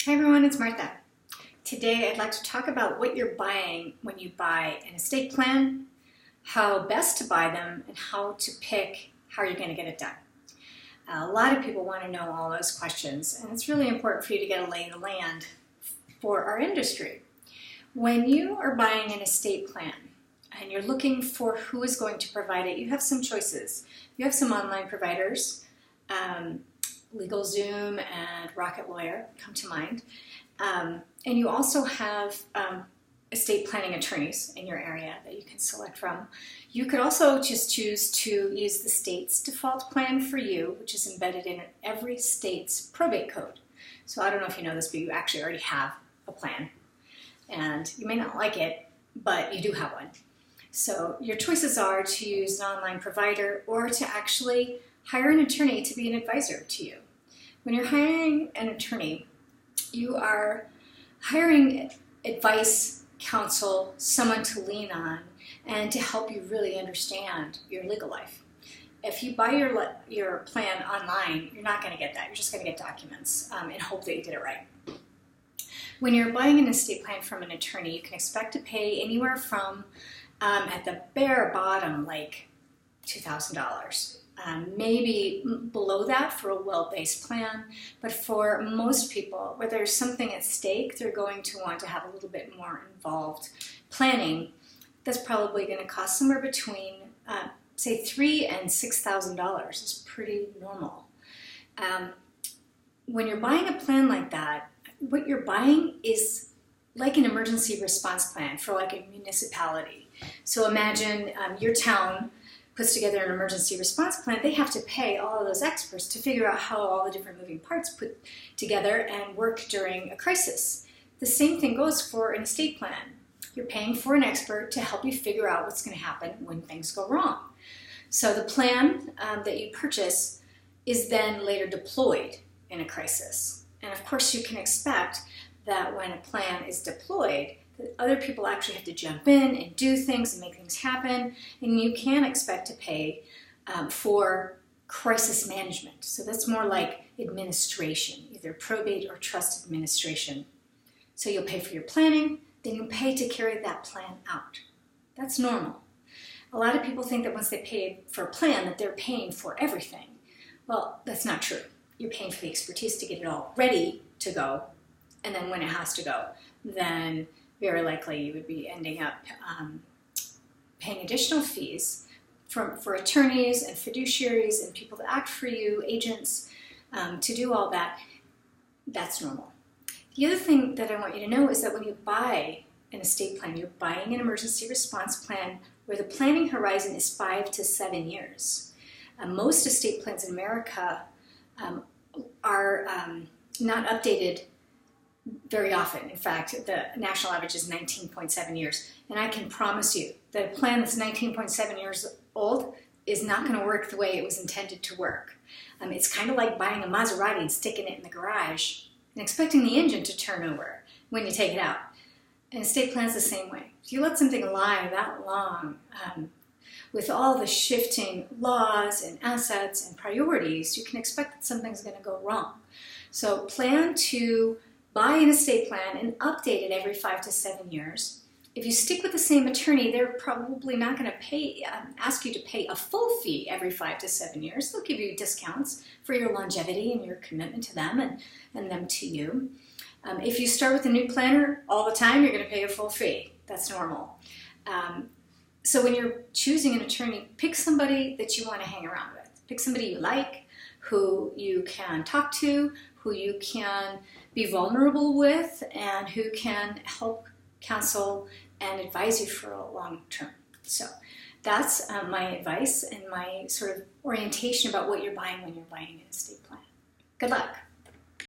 Hi everyone, it's Martha. Today I'd like to talk about what you're buying when you buy an estate plan, how best to buy them, and how to pick how you're going to get it done. A lot of people want to know all those questions, and it's really important for you to get a lay of the land for our industry. When you are buying an estate plan and you're looking for who is going to provide it, you have some choices. You have some online providers. LegalZoom and Rocket Lawyer come to mind. And you also have estate planning attorneys in your area that you can select from. You could also just choose to use the state's default plan for you, which is embedded in every state's probate code. So I don't know if you know this, but you actually already have a plan. And you may not like it, but you do have one. So your choices are to use an online provider or to actually hire an attorney to be an advisor to you. When you're hiring an attorney, you are hiring advice, counsel, someone to lean on, and to help you really understand your legal life. If you buy your plan online, you're not going to get that. You're just going to get documents and hope that you did it right. When you're buying an estate plan from an attorney, you can expect to pay anywhere from, at the bare bottom, like $2,000. Maybe below that for a well-based plan, but for most people, where there's something at stake, they're going to want to have a little bit more involved planning. That's probably going to cost somewhere between, say, $3,000 and $6,000. It's pretty normal. When you're buying a plan like that, what you're buying is like an emergency response plan for like a municipality. So imagine your town puts together an emergency response plan. They have to pay all of those experts to figure out how all the different moving parts put together and work during a crisis. The same thing goes for an estate plan. You're paying for an expert to help you figure out what's going to happen when things go wrong. So the plan that you purchase is then later deployed in a crisis. And of course you can expect that when a plan is deployed, other people actually have to jump in and do things and make things happen, and you can expect to pay for crisis management. So that's more like administration, either probate or trust administration. So you'll pay for your planning, then you'll pay to carry that plan out. That's normal. A lot of people think that once they pay for a plan that they're paying for everything. Well, that's not true. You're paying for the expertise to get it all ready to go, and then when it has to go, then very likely you would be ending up paying additional fees for attorneys and fiduciaries and people to act for you, agents, to do all that. That's normal. The other thing that I want you to know is that when you buy an estate plan, you're buying an emergency response plan where the planning horizon is 5 to 7 years. Most estate plans in America are not updated very often. In fact, the national average is 19.7 years. And I can promise you that a plan that's 19.7 years old is not going to work the way it was intended to work. It's kind of like buying a Maserati and sticking it in the garage and expecting the engine to turn over when you take it out. An estate plan is the same way. If you let something lie that long, with all the shifting laws and assets and priorities, you can expect that something's going to go wrong. So plan to buy an estate plan and update it every 5 to 7 years. If you stick with the same attorney, they're probably not going to ask you to pay a full fee every 5 to 7 years. They'll give you discounts for your longevity and your commitment to them and them to you. If you start with a new planner all the time, you're going to pay a full fee. That's normal. So when you're choosing an attorney, pick somebody that you want to hang around with. Pick somebody you like, who you can talk to, who you can be vulnerable with, and who can help counsel and advise you for a long term. So that's my advice and my sort of orientation about what you're buying when you're buying an estate plan. Good luck.